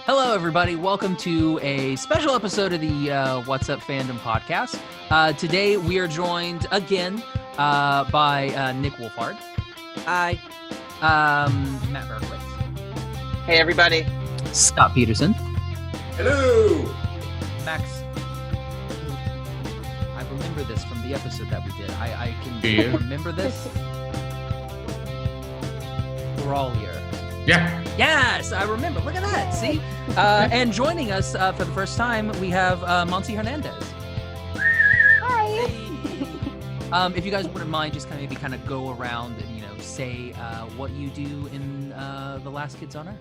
Hello, everybody. Welcome to a special episode of the What's Up Fandom podcast. Today, we are joined again by Nick Wolfhard. Hi. Matt Berkowitz. Hey, everybody. Scott Peterson. Hello. Max. I remember this from the episode that we did. I can remember this. Brallier. Yeah. Yes, I remember. Look at that. See? And joining us for the first time, we have Montse Hernandez. Hi. If you guys wouldn't mind, just kind of go around and, say what you do in The Last Kids on Earth.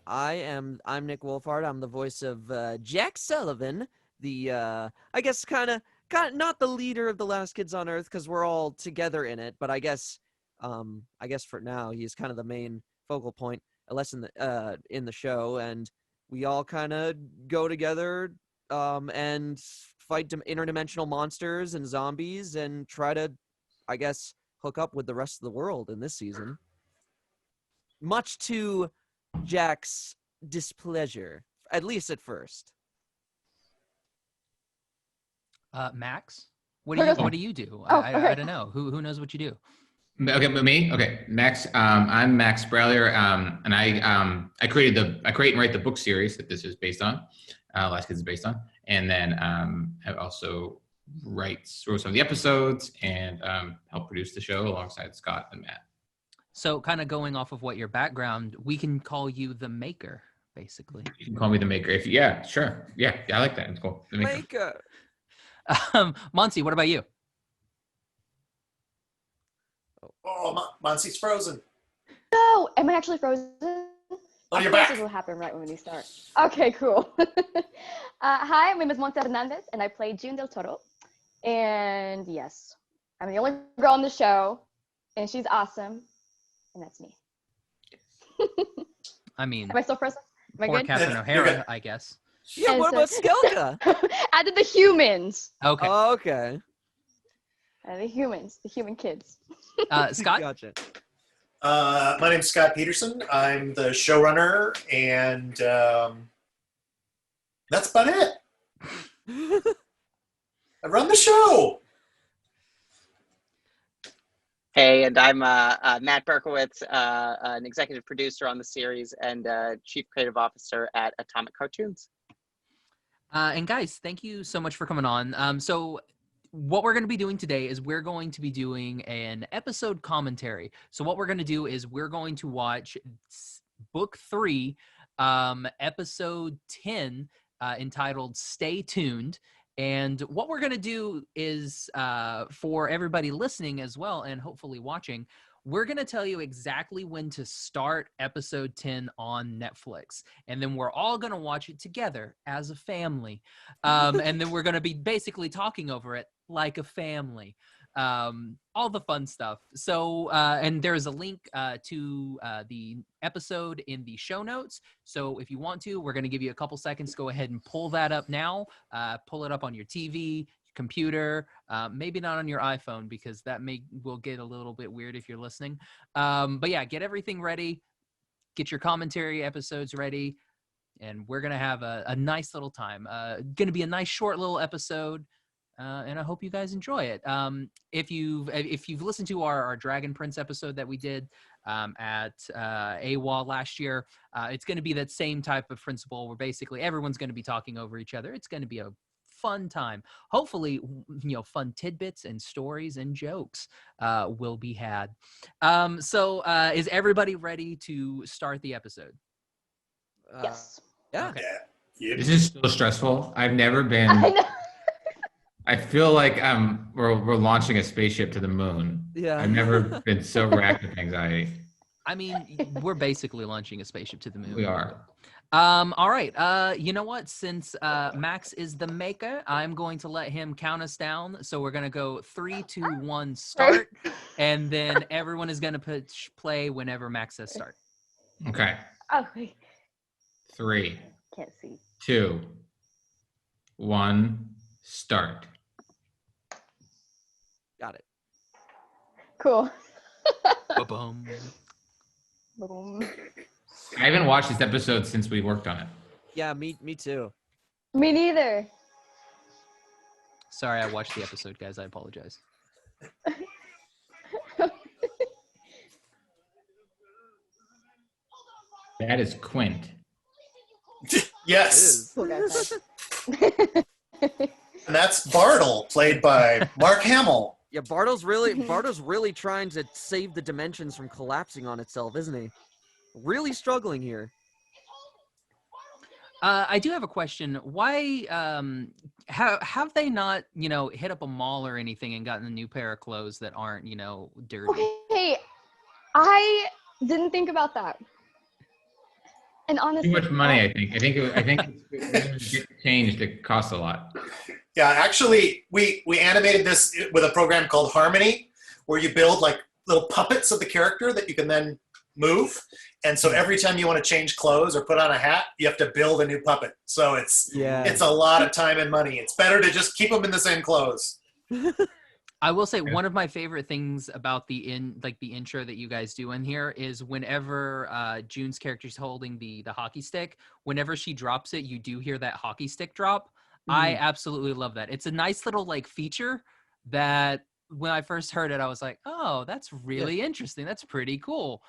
I'm Nick Wolfhard. I'm the voice of Jack Sullivan, the I guess kind of not the leader of The Last Kids on Earth because we're all together in it, but I guess for now he's kind of the main focal point, less in the show, and we all kind of go together and fight interdimensional monsters and zombies and try to, I guess, hook up with the rest of the world in this season. Much to Jack's displeasure, at least at first. Max, what do you do? I don't know. Who knows what you do? Okay, but me? Okay, Max. I'm Max Browler, and I create and write the book series that this is based on. Last Kids is based on, and then I also wrote some of the episodes and help produce the show alongside Scott and Matt. So, kind of going off of what your background, we can call you the maker, basically. You can call me the maker if yeah, sure, yeah, I like that. It's cool. The Maker. Montse, what about you? Oh, Montse's frozen. No, am I actually frozen? On your back. This will happen right when we start. Okay, cool. Hi, my name is Montse Hernandez, and I play June Del Toro. And yes, I'm the only girl on the show, and she's awesome, and that's me. I mean, am I still frozen? Am I poor good? Catherine O'Hara, I guess. Yeah, what about Skelka? I did the humans. Okay. Oh, okay. The humans, the human kids. Scott? Gotcha. My name's Scott Peterson. I'm the showrunner, and that's about it. I run the show. Hey, and I'm Matt Berkowitz, an executive producer on the series and chief creative officer at Atomic Cartoons. And guys, thank you so much for coming on. So what we're going to be doing today is we're going to be doing an episode commentary. So what we're going to do is we're going to watch book 3, episode 10, entitled Stay Tuned. And what we're going to do is, for everybody listening as well, and hopefully watching, we're going to tell you exactly when to start episode 10 on Netflix. And then we're all going to watch it together as a family. And then we're going to be basically talking over it like a family. All the fun stuff. So, and there's a link to the episode in the show notes. So if you want to, we're going to give you a couple seconds. Go ahead and pull that up now. Pull it up on your TV, computer, maybe not on your iPhone because that will get a little bit weird if you're listening. But yeah, get everything ready. Get your commentary episodes ready. And we're going to have a nice little time. Going to be a nice short little episode. And I hope you guys enjoy it. If you've listened to our Dragon Prince episode that we did at AWOL last year, it's going to be that same type of principle where basically everyone's going to be talking over each other. It's going to be a fun time. Hopefully, fun tidbits and stories and jokes will be had. So is everybody ready to start the episode? Yes. Yeah. Okay. Yeah. This is so stressful. I've never been. I know. I feel like we're launching a spaceship to the moon. Yeah. I've never been so racked with anxiety. I mean, we're basically launching a spaceship to the moon. We are. All right. You know what? Since Max is the maker, I'm going to let him count us down. So we're going to go 3, 2, 1, start. And then everyone is going to push play whenever Max says start. Okay. Oh, wait. 3, Can't see. 2, 1, start. Got it. Cool. Ba-bum. Boom. I haven't watched this episode since we worked on it. Yeah, me too. Me neither. Sorry, I watched the episode, guys. I apologize. That is Quint. Yes. Cool guys. And that's Bartle, played by Mark Hamill. Yeah, Bartle's really trying to save the dimensions from collapsing on itself, isn't he? Really struggling here. I do have a question. Why have they not, hit up a mall or anything and gotten a new pair of clothes that aren't, dirty? Okay, I didn't think about that. And honestly, Too much money, I think. I think get changed. It costs a lot. Yeah, actually, we animated this with a program called Harmony, where you build like little puppets of the character that you can then move. And so every time you want to change clothes or put on a hat, you have to build a new puppet. So it's a lot of time and money. It's better to just keep them in the same clothes. I will say one of my favorite things about the intro that you guys do in here is whenever June's character's holding the hockey stick, whenever she drops it, you do hear that hockey stick drop. I absolutely love that. It's a nice little feature that when I first heard it, I was like, oh, that's really interesting. That's pretty cool.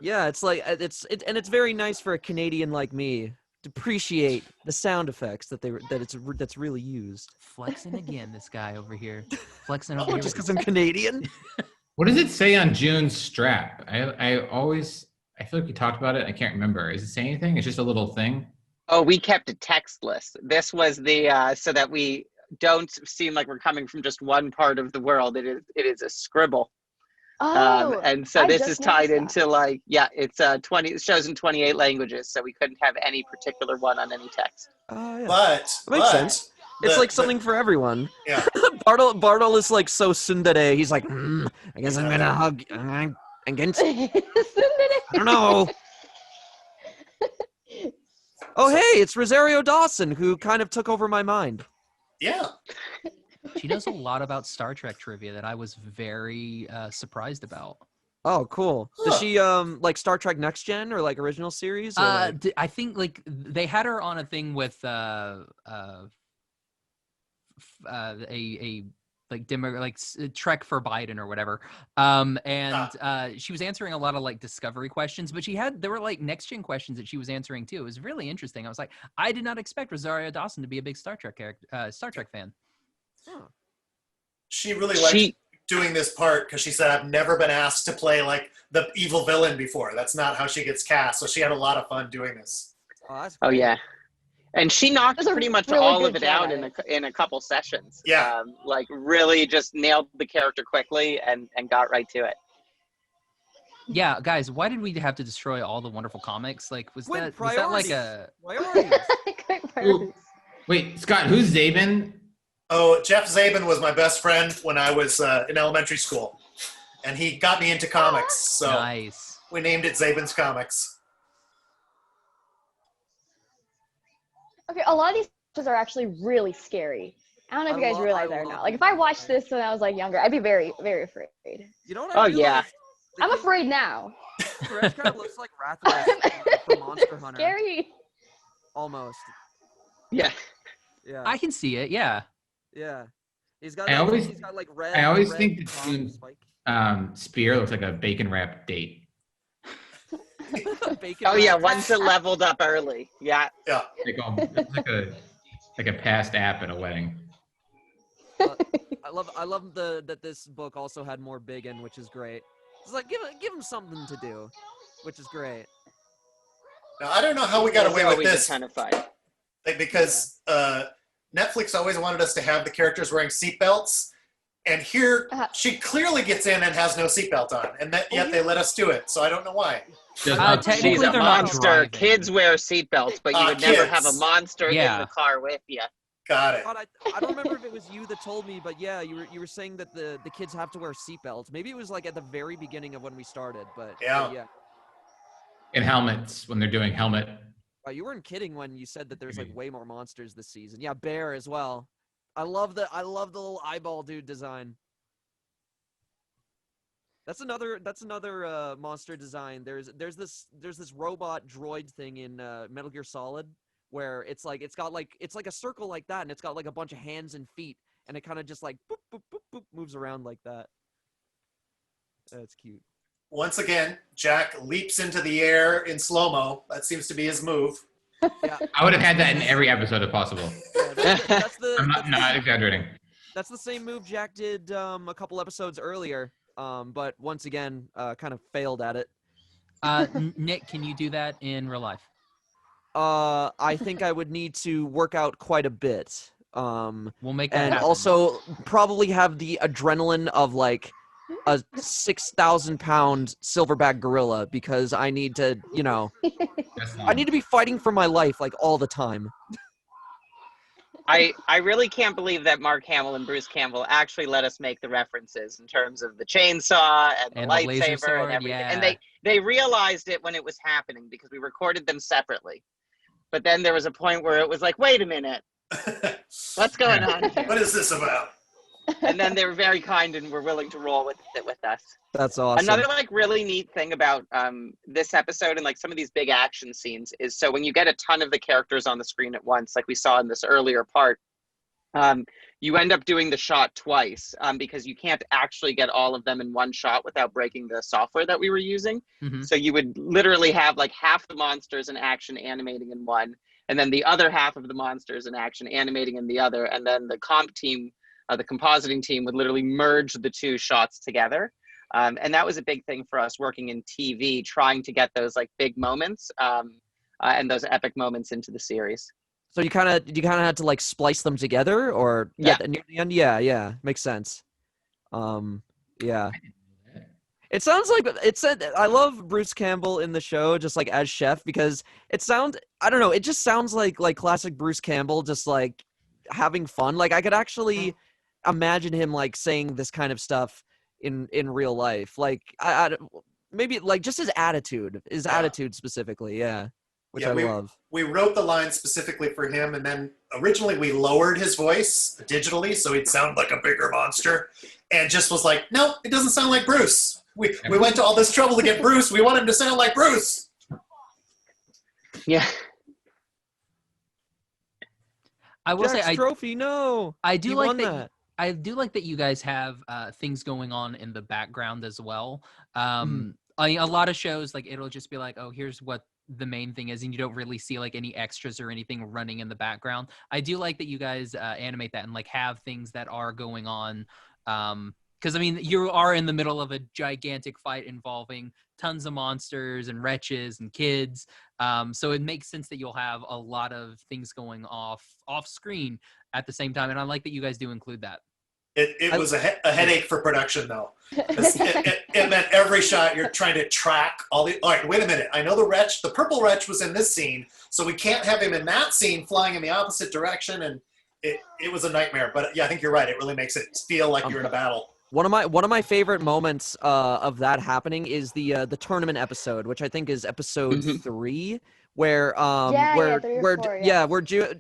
Yeah, it's like it's very nice for a Canadian like me to appreciate the sound effects that's really used. Flexing again, this guy over here. Flexing over here. Just because I'm Canadian. What does it say on June's strap? I feel like we talked about it. I can't remember. Does it say anything? It's just a little thing. Oh, we kept a text list. This was the so that we don't seem like we're coming from just one part of the world. It is a scribble. oh, And so I this just is tied noticed into it's 20. It shows in 28 languages, so we couldn't have any particular one on any text. Oh yeah. But That makes sense. It's like something for everyone. Yeah. Bartle is like so tsundere. He's like, I guess I'm gonna hug against. I don't know. Oh hey, it's Rosario Dawson who kind of took over my mind. Yeah. She knows a lot about Star Trek trivia that I was very surprised about. Oh, coul. Does she like Star Trek Next Gen or like original series? Or I think they had her on a thing with a Trek for Biden or whatever. And she was answering a lot of Discovery questions, but there were Next Gen questions that she was answering too. It was really interesting. I was like, I did not expect Rosario Dawson to be a big Star Trek fan. Huh. She really liked doing this part because she said, I've never been asked to play the evil villain before. That's not how she gets cast. So she had a lot of fun doing this. Oh yeah. And she knocked pretty much really all good of it out Jedi. in a couple sessions. Yeah. Really just nailed the character quickly and got right to it. Yeah, guys, why did we have to destroy all the wonderful comics? Was that Priorities. Quick priorities. Wait, Scott, who's Zabin? Oh, Jeff Zabin was my best friend when I was in elementary school. And he got me into comics. So Nice. we named it Zabin's Comics. Okay, a lot of these shows are actually really scary. I don't know if you guys realize that or not. If I watched this when I was younger, I'd be very, very afraid. You know what? Oh, yeah. I'm afraid now. Stretch kind of looks like Rathalos from Monster Hunter. Scary. Almost. Yeah. Yeah. I can see it, yeah. Yeah. He's got. I always red. I always red think that top June's spike. spear looks like a bacon wrapped date. Bacon Oh yeah, wrap. once it leveled up early. Yeah. Yeah. Like a past app at a wedding. I love that this book also had more biggin, which is great. It's like give him something to do, which is great. Now, I don't know how we got away with Always this. a ton of fun. Because Netflix always wanted us to have the characters wearing seatbelts. And here, she clearly gets in and has no seatbelt on. And yet they let us do it. So I don't know why. Technically, She's a they're not monster. driving. Kids wear seatbelts, but you would never kids. have a monster in the car with you. Got it. God, I don't remember if it was you that told me, but yeah, you were saying that the kids have to wear seatbelts. Maybe it was at the very beginning of when we started, but Yeah. yeah. And helmets when they're doing helmet. Oh, you weren't kidding when you said that there's way more monsters this season. Yeah, bear as well. I love the little eyeball dude design. That's another monster design. There's this robot droid thing in Metal Gear Solid where it's like it's like a circle like that, and it's got like a bunch of hands and feet, and it kind of just like boop boop boop boop moves around like that. That's cute. Once again, Jack leaps into the air in slow-mo. That seems to be his move. Yeah, I would have had that in every episode if possible. yeah I'm not exaggerating. that's the same move Jack did a couple episodes earlier, but once again, kind of failed at it. Nick, can you do that in real life? I think I would need to work out quite a bit. We'll make that And happen. also probably have the adrenaline of like a 6,000-pound silverback gorilla, because I need to, I need to be fighting for my life like all the time. I really can't believe that Mark Hamill and Bruce Campbell actually let us make the references in terms of the chainsaw and the laser lightsaber sword, and everything. yeah. And they realized it when it was happening because we recorded them separately. But then there was a point where it was like, wait a minute, what's going on here? What is this about? And then they were very kind and were willing to roll with it with us. That's awesome. Another like really neat thing about this episode and like some of these big action scenes is, so when you get a ton of the characters on the screen at once, like we saw in this earlier part, you end up doing the shot twice because you can't actually get all of them in one shot without breaking the software that we were using. Mhm. So you would literally have like half the monsters in action animating in one, and then the other half of the monsters in action animating in the other, and then the comp team, the compositing team, would literally merge the two shots together. And that was a big thing for us working in TV, trying to get those like big moments and those epic moments into the series. So you kind of had to like splice them together, or Yeah. near the end? Yeah, makes sense. Yeah. It sounds like I love Bruce Campbell in the show, just like as chef, because it just sounds like classic Bruce Campbell, just like having fun. Like I could actually imagine him like saying this kind of stuff in real life. Like I maybe like just his attitude specifically, yeah, which I love. We wrote the line specifically for him, and then originally we lowered his voice digitally so he'd sound like a bigger monster, and just was like, no, it doesn't sound like Bruce. We went to all this trouble to get Bruce. We want him to sound like Bruce. Yeah. I will say, Jack's trophy, no. I do He like won that. I do like that you guys have things going on in the background as well. I mean, a lot of shows, like, it'll just be like, oh, here's what the main thing is, and you don't really see like any extras or anything running in the background. I do like that you guys animate that and like have things that are going on. Because I mean, you are in the middle of a gigantic fight involving tons of monsters and wretches and kids. So it makes sense that you'll have a lot of things going off screen at the same time. And I like that you guys do include that. It was a headache for production, though. It meant every shot you're trying to track all the. All right, wait a minute. I know the purple wretch was in this scene, so we can't have him in that scene flying in the opposite direction, and it was a nightmare. But yeah, I think you're right. It really makes it feel like you're in a battle. One of my favorite moments of that happening is the tournament episode, which I think is episode 3, where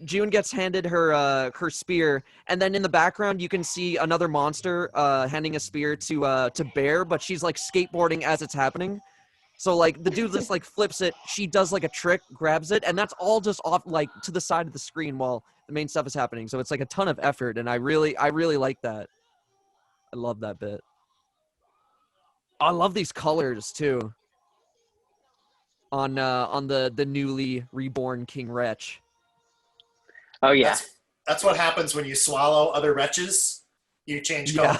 June gets handed her spear, and then in the background you can see another monster handing a spear to Bear, but she's like skateboarding as it's happening. So like the dude just like flips it, she does like a trick, grabs it, and that's all just off like to the side of the screen while the main stuff is happening. So it's like a ton of effort, and I really like that. I love that bit. I love these colors too. On the newly reborn King Wretch. Oh yeah. That's what happens when you swallow other wretches. You change color.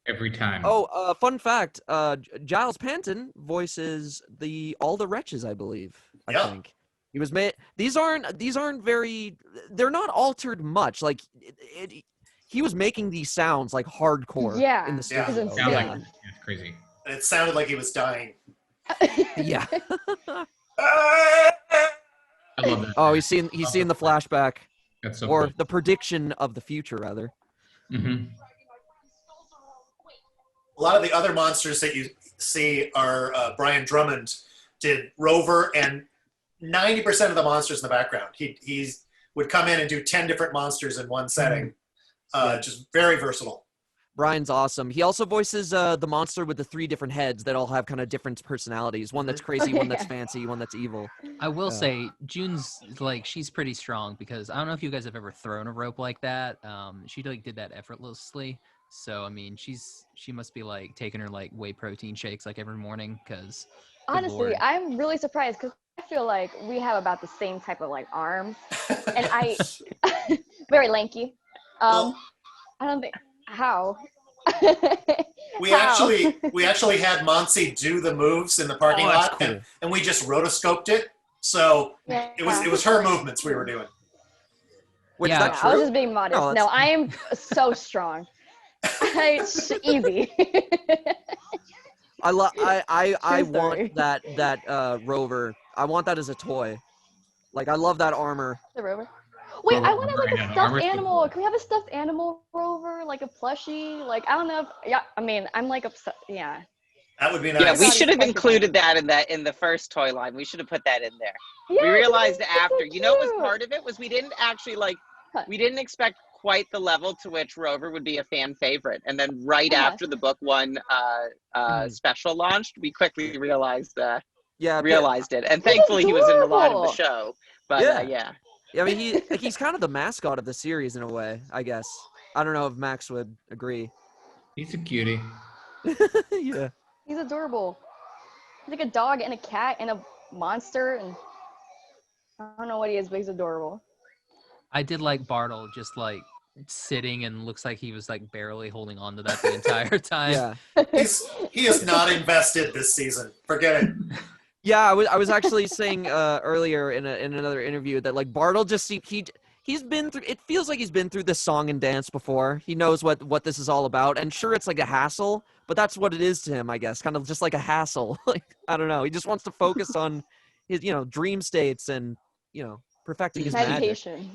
Every time. Oh, fun fact. Giles Panton voices all the wretches, I believe. I think. He was made. These aren't very. They're not altered much. Like he was making these sounds like hardcore. Yeah. In the studio. It's insane. Yeah, it's crazy. And it sounded like he was dying. Yeah. I love that. Oh, he's seeing the flashback, That's so or cool. the prediction of the future, rather. Mm-hmm. A lot of the other monsters that you see are Brian Drummond did Rover, and 90% of the monsters in the background. He would come in and do 10 different monsters in one setting. Just very versatile. Brian's awesome. He also voices the monster with the 3 different heads that all have kind of different personalities. One that's crazy, one that's fancy, one that's evil. I will say June's like she's pretty strong because I don't know if you guys have ever thrown a rope like that. She like did that effortlessly. So I mean, she must be like taking her like whey protein shakes like every morning because Honestly, I'm really surprised because I feel like we have about the same type of like arms, and I very lanky. Well, I don't think how. we How? actually had Montse do the moves in the parking that's lot, cool. and we just rotoscoped it. So Yeah. it was her movements we were doing. Wait, Yeah. is Yeah, that I was true? just being modest. No, No, that's- I am so strong. It's easy. I True story. want that Rover. I want that as a toy. Like, I love that armor. The rover. Wait, I want to Rover, like I know, a the stuffed armor's so animal. cool. Can we have a stuffed animal rover, like a plushie? Like I don't know. I mean, I'm like upset. Yeah. That would be Yeah, nice. we Nice. should have Nice. included that in the first toy line. We should have put that in there. Yeah. We realized it's so after, you know, what was cute. part of it was we didn't actually Huh. we didn't expect quite the level to which Rover would be a fan favorite. And then right Uh-huh. after the book one special launched, we quickly realized Yeah, it. And thankfully he was in a lot of the adorable. show. But Yeah. yeah. I mean, he's kind of the mascot of the series in a way, I guess. I don't know if Max would agree. He's a cutie. Yeah. He's adorable. He's like a dog and a cat and a monster, and I don't know what he is, but he's adorable. I did like Bartle just like sitting and looks like he was like barely holding on to that the entire time. Yeah. He is not invested this season. Forget it. Yeah, I was actually saying earlier in another interview that like Bartle just he's been through. It feels like he's been through this song and dance before. He knows what this is all about, and sure, it's like a hassle, but that's what it is to him, I guess. Kind of just like a hassle. Like I don't know. He just wants to focus on his dream states and perfecting his magic. Meditation.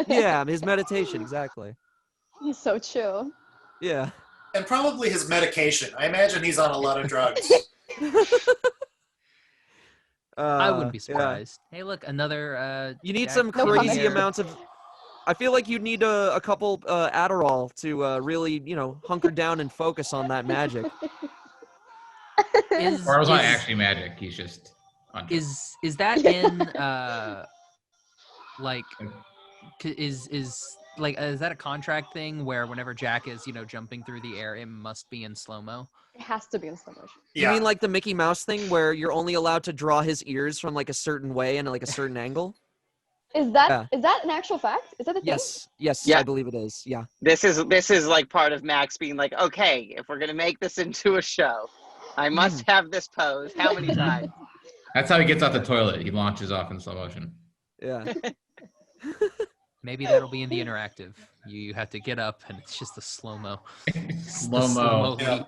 Yeah, his meditation exactly. He's so chill. Yeah. And probably his medication. I imagine he's on a lot of drugs. I wouldn't be Yeah. surprised. Hey, look, another. You need Jack some No crazy comment. here. amounts of. I feel like you need a couple Adderall to really hunker down and focus on that magic. Is Bartle's not is- actually magic. He's just on Is that in like is that a contract thing where whenever Jack is jumping through the air it must be in slow-mo? It has to be in slow motion. You Yeah. mean like the Mickey Mouse thing where you're only allowed to draw his ears from like a certain way and like a certain angle? Is that Yeah. is that an actual fact? Is that the thing? Yes, Yeah. I believe it is. Yeah. This is like part of Max being like, okay, if we're gonna make this into a show, I must have this pose. How many times? That's how he gets off the toilet. He launches off in slow motion. Yeah. Maybe that'll be in the interactive. You have to get up and it's just a slow-mo. Slow mo. Yeah. leap.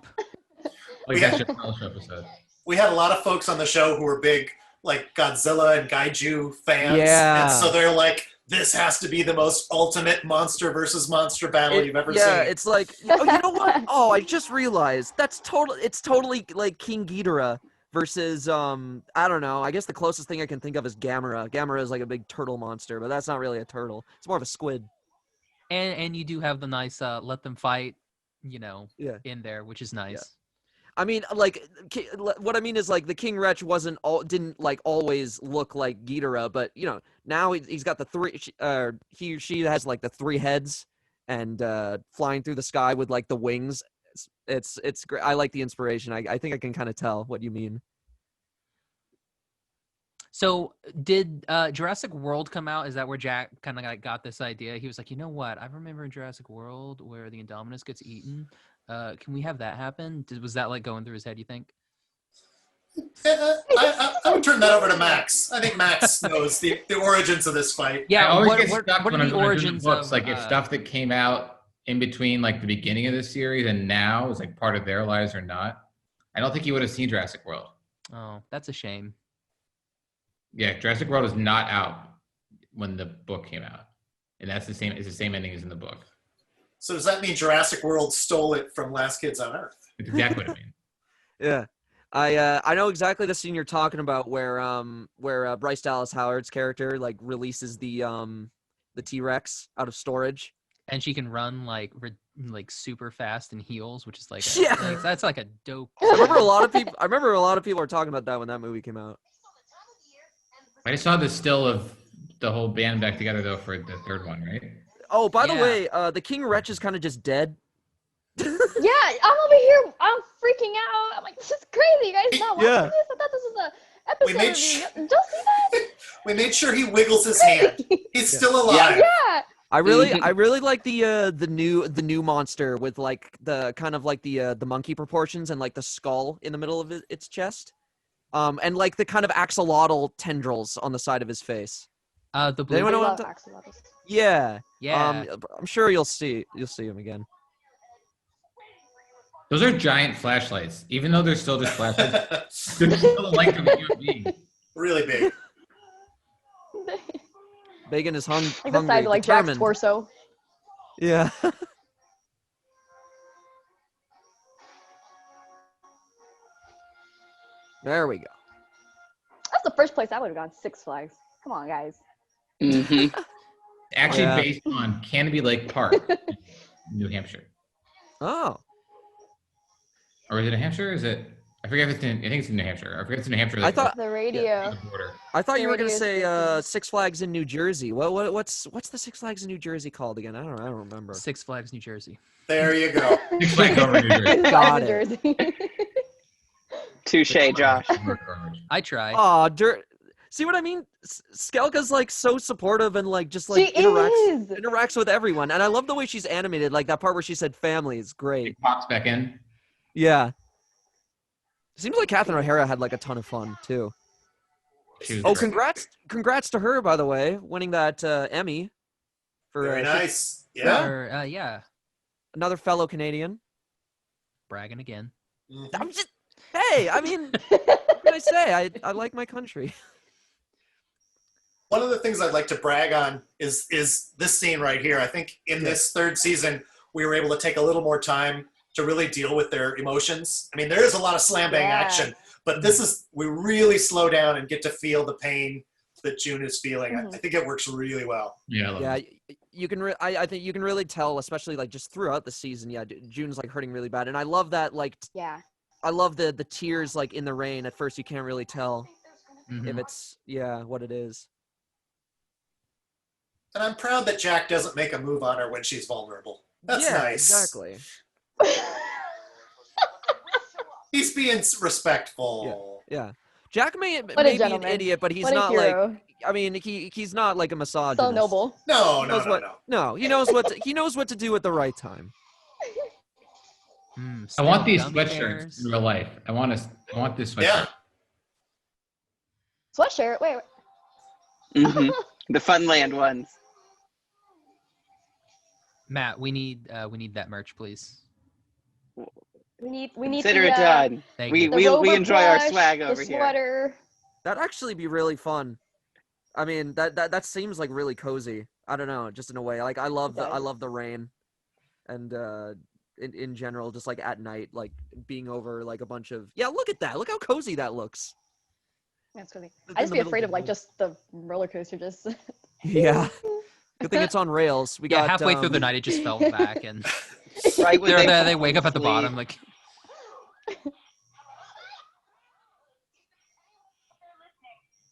Like that Chappelle Show episode. We had a lot of folks on the show who were big like Godzilla and Kaiju fans. Yeah. And so they're like, this has to be the most ultimate monster versus monster battle you've ever yeah, seen. it's like you know what? Oh, I just realized it's totally like King Ghidorah versus I don't know. I guess the closest thing I can think of is Gamera. Gamera is like a big turtle monster, but that's not really a turtle. It's more of a squid. And you do have the nice let them fight, Yeah. in there, which is nice. I mean, like, what I mean is, like, the King Wretch didn't like always look like Ghidorah, but now he's got the three. He or she has like the 3 heads and flying through the sky with like the wings. It's great. I like the inspiration. I think I can kind of tell what you mean. So did Jurassic World come out? Is that where Jack kind of like got this idea? He was like, you know what? I remember in Jurassic World where the Indominus gets eaten. Can we have that happen? Was that like going through his head, you think? I would turn that over to Max. I think Max knows the origins of this fight. I Yeah, always what get are stuck when the I'm doing origins books. of Like if stuff that came out in between like the beginning of the series and now is like part of their lives or not. I don't think he would have seen Jurassic World. Oh, that's a shame. Yeah, Jurassic World is not out when the book came out. And that's the same ending as in the book. So does that mean Jurassic World stole it from Last Kids on Earth? It's exactly what I mean. Yeah. I know exactly the scene you're talking about where Bryce Dallas Howard's character like releases the T-Rex out of storage. And she can run like like super fast in heels, which is like, Yeah. like that's like a dope. I remember a lot of people were talking about that when that movie came out. I just saw the still of the whole band back together though for the third one, right? Oh, by the Yeah. way, the King Wretch is kind of just dead. Yeah, I'm over here. I'm freaking out. I'm like, this is crazy. You guys not watching Yeah. this? I thought this was a episode made review. Don't see that? We made sure he wiggles his hand. He's still alive. Yeah. I really like the new monster with like the kind of like the monkey proportions and like the skull in the middle of its chest, and like the kind of axolotl tendrils on the side of his face. The Does blue. anyone know I what love I'm axolotls. Yeah. Yeah. I'm sure you'll see him again. Those are giant flashlights. Even though they're still just flashlights, they're still the length of a human being. Really big. Bacon is Like the hungry, size of like Jack's determined. torso. Yeah. There we go. That's the first place I would have gone. Six Flags. Come on, guys. Mm-hmm. Actually, Yeah. based on Canopy Lake Park, New Hampshire, Oh. or is it New Hampshire? Or is it? I forget if it's in. I think it's in New Hampshire. I forget it's in New Hampshire. I like, thought- The radio. the border. I thought you were gonna Radio say station. Six Flags in New Jersey. What's the Six Flags in New Jersey called again? I don't remember. Six Flags, New Jersey. There you go. Six Flags over New Jersey. Got New it. Jersey. Touche, Josh. I try. Aw, see what I mean? Skelka's like so supportive and like just like She is. interacts with everyone, and I love the way she's animated. Like that part where she said family is great. It pops back in. Yeah. Seems like Catherine O'Hara had like a ton of fun too. She was Oh, great. congrats to her, by the way, winning that Emmy for Very she- nice. Yeah. Or, yeah, another fellow Canadian. bragging again. Mhm. I'm just, hey, I mean, what can I say? I like my country. One of the things I'd like to brag on is this scene right here. I think in this third season, we were able to take a little more time to really deal with their emotions. I mean, there is a lot of slam bang Yeah. action, but we really slow down and get to feel the pain that June is feeling. Mhm. I think it works really well. Yeah, I love Yeah, it. you can. I think you can really tell, especially like just throughout the season. Yeah, June's like hurting really bad, and I love that. Like, Yeah. I love the tears like in the rain. At first, you can't really tell Mhm. if it's what it is. And I'm proud that Jack doesn't make a move on her when she's vulnerable. That's yeah, nice. exactly. He's being respectful. Yeah, Jack may a be an gentleman. idiot, but he's What a not like. hero. I mean, he's not like a misogynist. So noble. No, He no, knows no, what, no. No, he knows what to do at the right time. I want these gummy sweatshirts bears. in real life. I want this sweatshirt. Yeah. Sweatshirt. Wait. Mm-hmm. The Funland ones. Matt, we need that merch, please. We need Consider the, it done. Thank We you. the we rover enjoy our plush, swag the over here. sweater. That'd actually be really fun. I mean, that seems like really cozy. I don't know, just in a way. Like I love the rain, and in general, just like at night, like being over like a bunch of Look at that! Look how cozy that looks. That's crazy. In I just the be middle afraid of of like the just the roller coaster just. Yeah. Good thing it's on rails. We Yeah, got halfway through the night, it just fell back, and Right when they wake up at the sleep. bottom, like.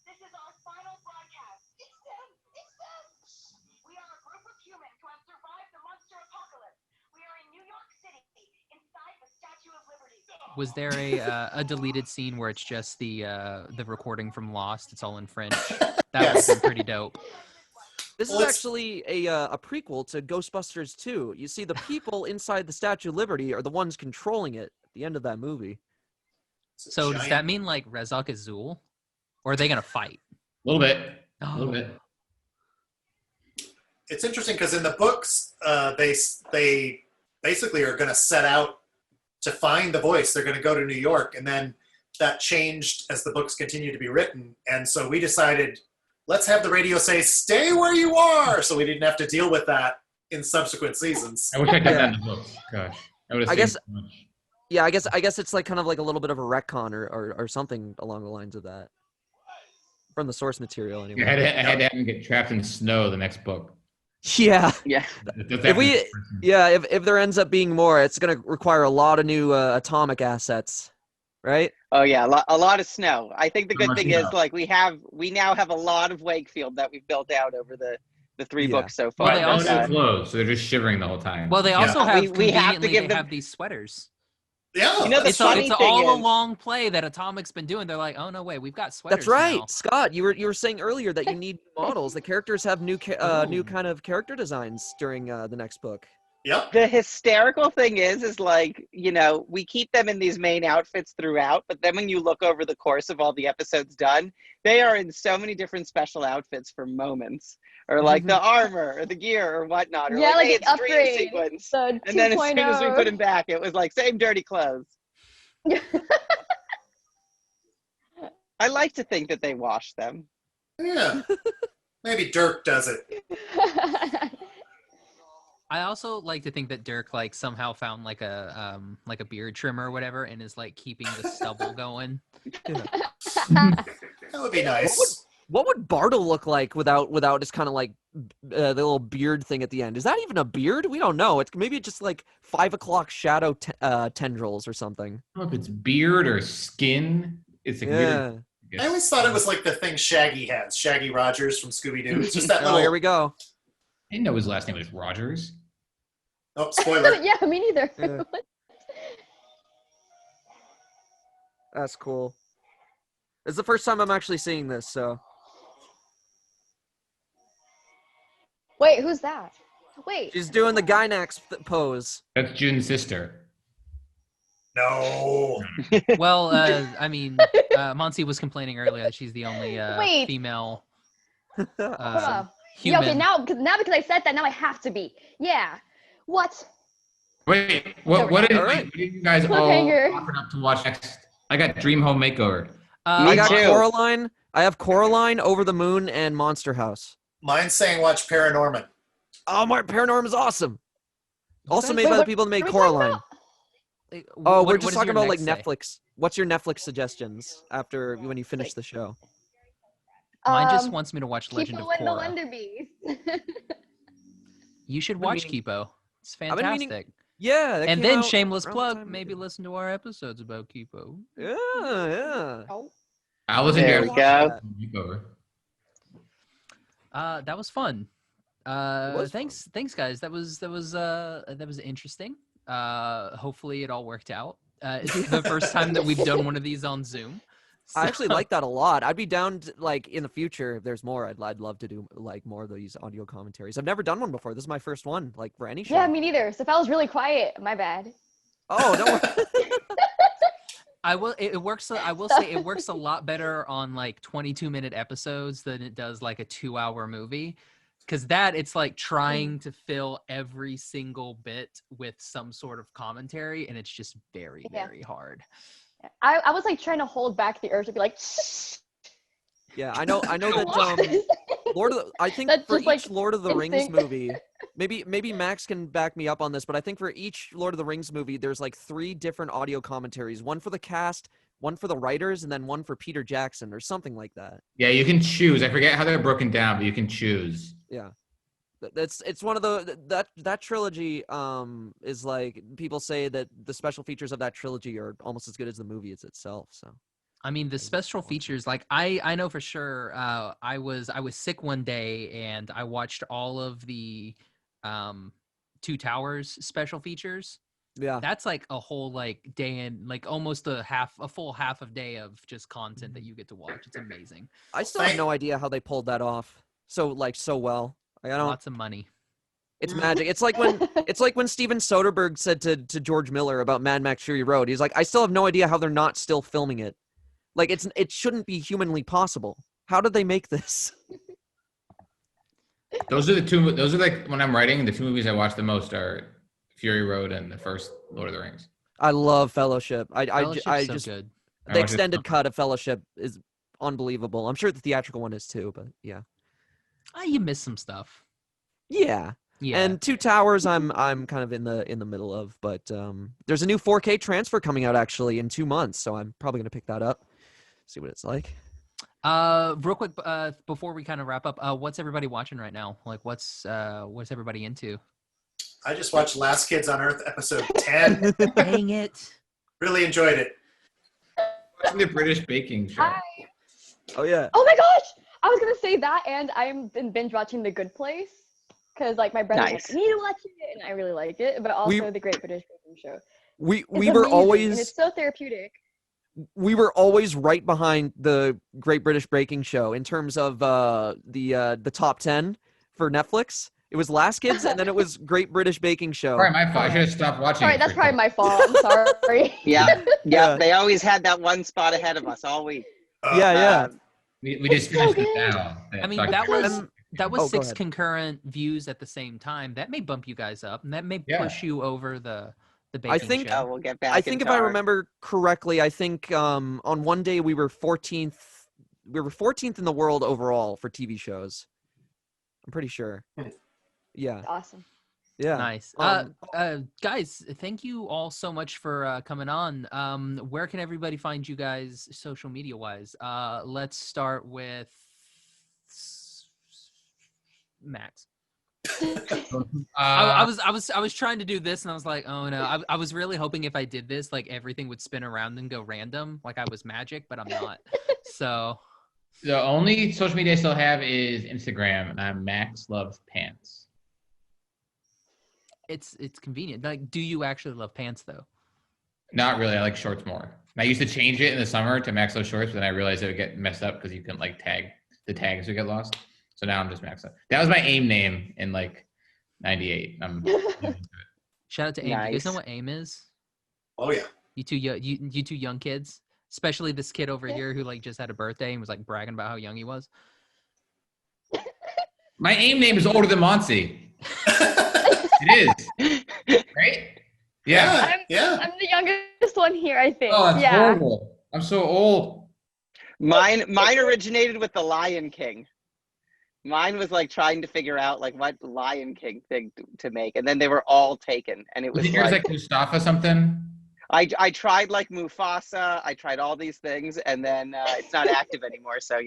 This is our final broadcast. It's them! It's them! We are a group of humans who have survived the monster apocalypse. We are in New York City, inside the Statue of Liberty. Was there a deleted scene where it's just the recording from Lost? It's all in French. That would have been pretty dope. This Well, is it's- actually a prequel to Ghostbusters 2. You see, the people inside the Statue of Liberty are the ones controlling it at the end of that movie. It's a So does giant- that mean like Rezak Azul, or are they gonna fight? A little bit. A Oh. little bit. It's interesting because in the books, they basically are going to set out to find the voice. They're going to go to New York, and then that changed as the books continue to be written. And so we decided, let's have the radio say, "Stay where you are," so we didn't have to deal with that in subsequent seasons. I wish I got that in the books. Gosh, I would have. I guess- so much. Yeah, I guess it's like kind of like a little bit of a retcon or something along the lines of that. From the source material, anyway. I had to have him get trapped in the snow the next book. Yeah. Yeah. If there ends up being more, it's gonna require a lot of new atomic assets, right? Oh yeah, a lot of snow. I think the So good much thing snow. is like we now have a lot of Wakefield that we've built out over the three Yeah. books so Well, far. they But no also- new clothes, so they're just shivering the whole time. Well, they also Yeah. have We have to conveniently give they them- have these sweaters. Yeah. You know, the It's funny a thing all is- along play that Atomic's been doing. They're like, oh no way, we've got sweaters. That's right, now. Scott. You were saying earlier that you need models. The characters have new Oh. new kind of character designs during the next book. Yep. The hysterical thing is like, you know, we keep them in these main outfits throughout, but then when you look over the course of all the episodes done, they are in so many different special outfits for moments, or like the armor or the gear or whatnot, or Yeah, like hey, the it's a dream upgrade. sequence. So And then as soon as we 2.0. put him back, it was like same dirty clothes. I like to think that they wash them. Yeah. Maybe Dirk does it. I also like to think that Dirk like somehow found like a beard trimmer or whatever and is like keeping the stubble going. That would be nice. What would Bartle look like without just kind of like the little beard thing at the end? Is that even a beard? We don't know. It's maybe just like 5 o'clock shadow tendrils or something. I don't know if it's beard or skin. It's a Yeah. weird. I always thought it was like the thing Shaggy has, Shaggy Rogers from Scooby-Doo. It's just that Oh, little. here we go. I didn't know his last name was Rogers. Oh, spoiler. Yeah, me neither. Yeah. That's cool. It's the first time I'm actually seeing this, so. Wait, who's that? Wait. She's doing the Gynax pose. That's June's sister. No. Well, I mean, Montse was complaining earlier that she's the only Wait. female Hold on. human. Yeah, okay, now because I said that, now I have to be. Yeah. What? Wait, what did, All right. what did you guys all Cliffhanger. offer up to watch next? I got Dream Home Makeover. I Me got too. Coraline. I have Coraline, Over the Moon, and Monster House. Mine's saying watch Paranorman. Oh, Mark Paranorm is awesome. Also guys- made Wait, by the what- people that made what are we talking Coraline. about? Oh, What- we're what just does talking your about like next say? Netflix. What's your Netflix suggestions after when you finish the show? Mine just wants me to watch Legend of Kipo and the Korra. Wonder Beast. You should been watch meaning- Kipo. It's I've been meaning- fantastic. Yeah, that And came then out shameless around the plug, time maybe we did. listen to our episodes about Kipo. Yeah, yeah. Oh. I'll listen There to we your go. Makeover. That was fun. was Thanks guys. That was interesting. Hopefully it all worked out. It's the first time that we've done one of these on Zoom. I actually So- like that a lot. I'd be down to, like in the future if there's more. I'd love to do like more of these audio commentaries. I've never done one before. This is my first one, like for any show. Yeah, me neither. So if I was really quiet, my bad. Oh, don't worry. I will. It works. I will say it works a lot better on like 22-minute episodes than it does like a 2-hour movie, because that it's like trying to fill every single bit with some sort of commentary, and it's just very Yeah. very hard. I was like trying to hold back the urge to be like, shh. Yeah, I know that What? I think That's for just, like, each Lord of the Rings instinct. movie, maybe Max can back me up on this, but I think for each Lord of the Rings movie, there's like 3 different audio commentaries. One for the cast, one for the writers, and then one for Peter Jackson or something like that. Yeah, you can choose. I forget how they're broken down, but you can choose. Yeah. It's one of the that trilogy is like people say that the special features of that trilogy are almost as good as the movie itself, so. I mean, the special features, like I know for sure. I was sick one day and I watched all of the Two Towers special features. Yeah. That's like a whole like day and like almost a full half of day of just content that you get to watch. It's amazing. I still have no idea how they pulled that off so well. Like, I don't. Lots of money. It's magic. It's like when Steven Soderbergh said to George Miller about Mad Max Fury Road. He's like, I still have no idea how they're not still filming it. Like it shouldn't be humanly possible. How did they make this? Those are the two. Those are like when I'm writing, the 2 movies I watch the most are Fury Road and the first Lord of the Rings. I love Fellowship. I Fellowship's so just good. I the watch it- extended cut of Fellowship is unbelievable. I'm sure the theatrical one is too, but yeah. You miss some stuff. Yeah. Yeah. And Two Towers I'm kind of in the middle of, but there's a new 4K transfer coming out actually in 2 months, so I'm probably going to pick that up. See what it's like. Real quick, before we kind of wrap up, what's everybody watching right now? Like, what's everybody into? I just watched Last Kids on Earth episode 10. Dang it! Really enjoyed it. Watching the British baking show. Oh yeah. Oh my gosh! I was gonna say that, and I've been binge watching The Good Place because like my brother's Nice. like, "You need to watch it," and I really like it. But also We- The Great British Baking Show. We It's were amazing, and always it's so therapeutic. right behind the Great British Baking Show in terms of the top 10 for Netflix. It was Last Kids, and then it was Great British Baking Show. Sorry, my fault. I should have stopped watching. Sorry, it that's for probably my fault. I'm sorry. Yeah, Yeah. They always had that one spot ahead of us all week. Yeah. We just It's so finished it good. now. I mean, Sorry. that was Um, that was oh, go 6 ahead. concurrent views at the same time. That may bump you guys up, and that may Yeah. push you over the baking I think- show. Oh, we'll get back. I think if into I our- remember correctly, I think on one day we were 14th. We were 14th in the world overall for TV shows. I'm pretty sure. Hmm. Yeah. Awesome. Yeah. Nice. Guys, thank you all so much for coming on. Where can everybody find you guys social media wise? Let's start with Max. I was trying to do this and I was like, oh no. I was really hoping if I did this, like everything would spin around and go random, like I was magic, but I'm not. So The only social media I still have is Instagram, and I'm Max Loves Pants. it's convenient. Like, do you actually love pants though? Not really. I like shorts more. I used to change it in the summer to Max Loves Shorts, but then I realized it would get messed up because you couldn't like tag the tags would get lost. So now I'm just Max Loves. That was my AIM name in like '98. Shout out to AIM. You guys know Nice. what AIM is? Oh yeah. You two young kids, especially this kid over here who like just had a birthday and was like bragging about how young he was. My AIM name is older than Montse. It is. Right? Yeah. Yeah. I'm the youngest one here, I think. Oh, that's yeah. horrible. I'm so old. Mine originated with the Lion King. Mine was like trying to figure out like what Lion King thing to make, and then they were all taken, and it was Was yours like like Mustafa something? I tried like Mufasa, I tried all these things, and then it's not active anymore. So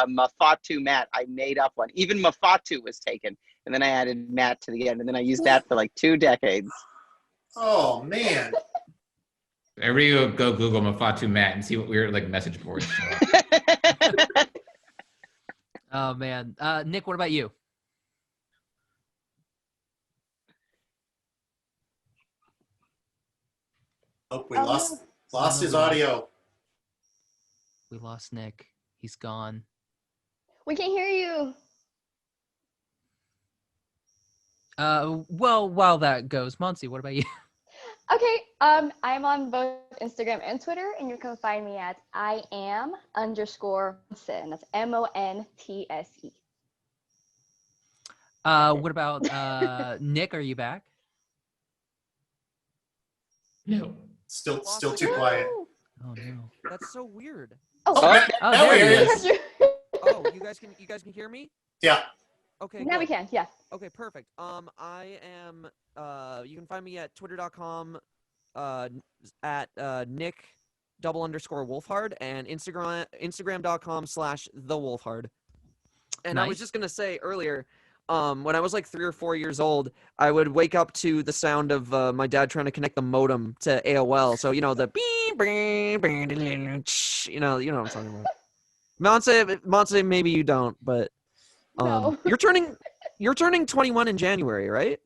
Mafatu Matt, I made up one. Even Mafatu was taken, and then I added Matt to the end, and then I used that for like 2 decades. Oh man. Everybody go Google Mafatu Matt and see what weird like message boards show up. Oh man, Nick, what about you? Oh, we Oh, lost his audio. We lost Nick. He's gone. We can't hear you. Well, while that goes, Montse, what about you? Okay, I'm on both Instagram and Twitter, and you can find me at @Iam_Montse, and that's MONTSE. What about Nick? Are you back? No. Still too quiet. Oh no. That's so weird. Oh, Oh, Now there we he hear is. you. Oh, you guys can hear me? Yeah. Okay. now we cool. can. Yeah. Okay, perfect. I am. You can find me at twitter.com, at Nick_Wolfhard, and Instagram.com/thewolfhard. And I was Nice. just gonna say earlier, when I was like 3 or 4 years old, I would wake up to the sound of my dad trying to connect the modem to AOL. So the beep, beep, beep, you know what I'm talking about. Montse, maybe you don't, but No. you're turning 21 in January, right?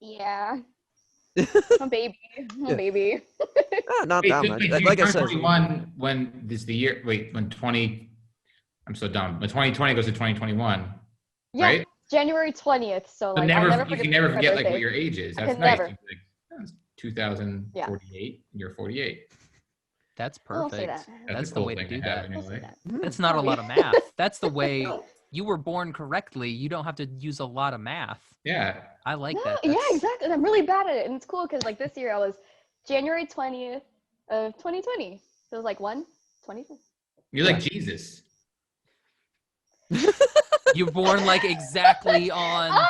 Yeah. I'm a baby. I'm Yeah. a baby. Not Wait, that so- much. wait, so you Like I turned said, 21 when this the year? Wait, when 20? I'm so dumb. When 2020 goes to 2021, Yeah. right? January 20th. So But like I'll never you forget can never my forget like birthday. what your age is. I That's can nice. never. You'd be like, that's 2048. You're 48. That's I won't perfect. say that. That's a the cool way to thing do have that. in your Don't say life. that. That's not a lot of math. That's the way you were born correctly. You don't have to use a lot of math. Yeah. I like No, that. yeah, That's- exactly. And I'm really bad at it. And it's cool because like this year I was January 20th of 2020. So it was like 1/22. You're like Jesus. You're born like exactly on.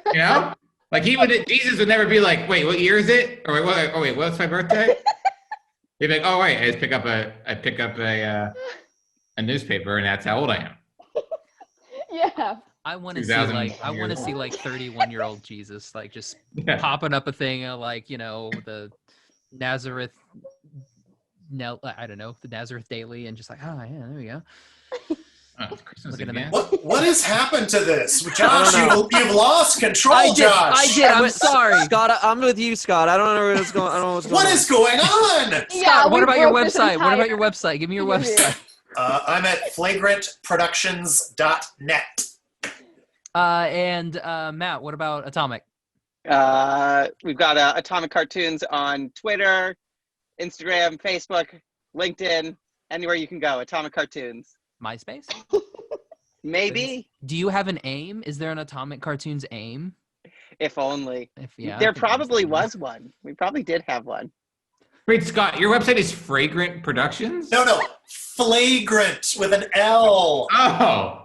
You know? Like Jesus would never be like, wait, what year is it? Or wait, what's my birthday? He'd be like, oh wait, I pick up a a newspaper, and that's how old I am. Yeah. I want to see 2000 like I want to years see old. like 31-year-old Jesus like just Yeah. popping up a thing of like the Nazareth. I don't know, the Nazareth Daily, and just like, oh yeah, there we go. Oh, it's Christmas Looking at again. What has happened to this? Josh, I don't you've lost control, I did. Josh. I did. I'm went- sorry. Scott, I'm with you, Scott. I don't know what's going. I don't know what's going What on. is going on? Yeah, Scott, what we about your broke this website? What about your entire- website? Give me your Yeah. website. I'm at flagrantproductions.net. And Matt, what about Atomic? We've got Atomic Cartoons on Twitter, Instagram, Facebook, LinkedIn, anywhere you can go. Atomic Cartoons. MySpace? Maybe, Do you have an aim? Is there an Atomic Cartoons aim? if only. If yeah, I There think there's probably one. was one. We probably did have one. Wait, Scott, your website is Fragrant Productions? No, flagrant with an L. Oh.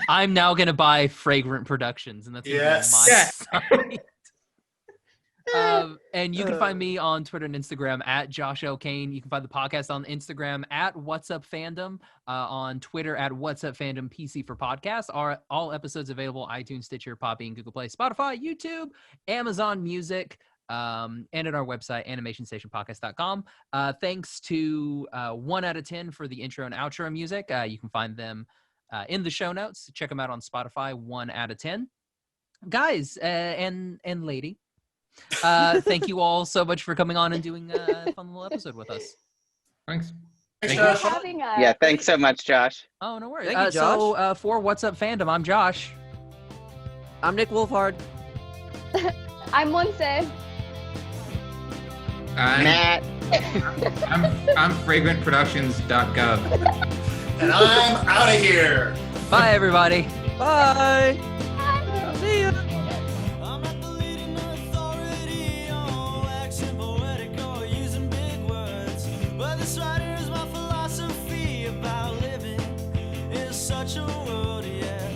I'm now gonna buy Fragrant Productions, and that's gonna Yes. be my site. And you can find me on Twitter and Instagram at Josh L. Kane. You can find the podcast on Instagram at What's Up Fandom, on Twitter at What's Up Fandom PC for podcasts. All episodes available iTunes, Stitcher, Podbean, Google Play, Spotify, YouTube, Amazon Music, and at our website, animationstationpodcast.com. Thanks to 1 Outta 10 for the intro and outro music. You can find them in the show notes. Check them out on Spotify, 1 Outta 10. Guys and lady, thank you all so much for coming on and doing a fun little episode with us. Thanks. Thanks, Thank Thanks Josh. for having us. Yeah, thanks so much, Josh. Oh, no worries. Thank you, So for What's Up Fandom, I'm Josh. I'm Nick Wolfhard. I'm Montse. Matt. I'm fragrantproductions.gov. And I'm out of here. Bye, everybody. Bye. See ya. I'm not the leading authority on waxing poetic or using big words, but this writer is my philosophy about living in such a world, yeah.